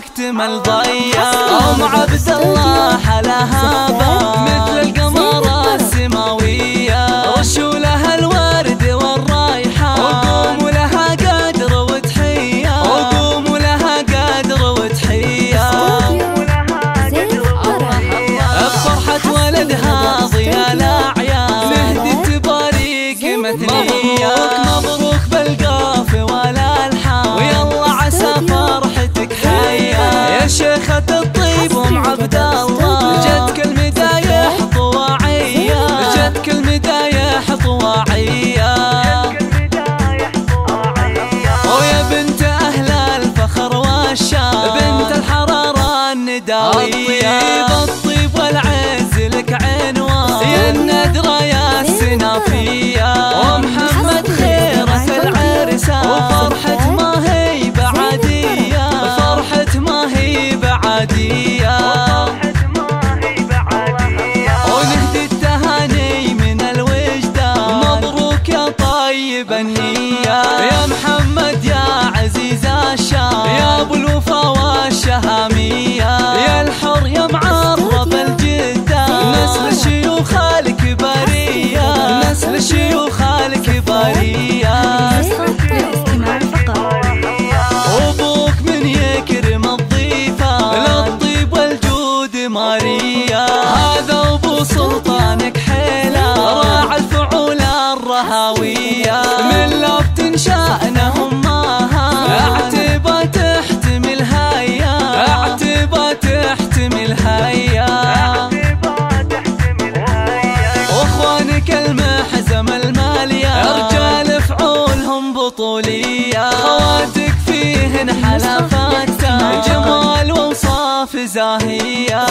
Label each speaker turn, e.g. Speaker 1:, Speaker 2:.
Speaker 1: اكتمل ضيا. ام عبد الله حلاها مثل القمر السماوية، رشوا لها الورد والريحان، وقوموا لها قدر وتحية، وقوموا لها قدر وتحية. بفرحة ولدها ضيا الأعياد، نهدي تباريك مثنية، مبروك بالقاف والألحان، ويلا عسى فرحتك حية. يا شيخة الطيب ام عبد الله، جتك المدايح طواعية، جتك المدايح طواعية. ويا بنت أهل الفخر والشان، بنت الحرارة النداوية، الطيب والعز لك عنوان، يا الندرة يا السنافية. ومحمد خيرة العرسان، وفرحة ما هي بعادية، فرحة ما هي بعادية. ونهدي التهاني من الوجدان، مبروك يا طيب النية، يا محمد يا عزيز الشام، يا ابو الوفا والشهامية، يا الحر يا معرب الجدان، نسل شيوخ الكبارية، نسل شيوخ الكبارية. وابوك من يكرم الضيفة، للطيب والجود ماريا، هذا ابو سلطانك حيلة، راعى الفعول الرهاوية، من لفت شأنهم ماها، اعتبى تحتمل هيا، اعتبى تحتمل هيا. واخوانك المحزم المالية، رجال فعولهم بطولية، خواتك فيهن حلفات جمال ووصاف زاهية،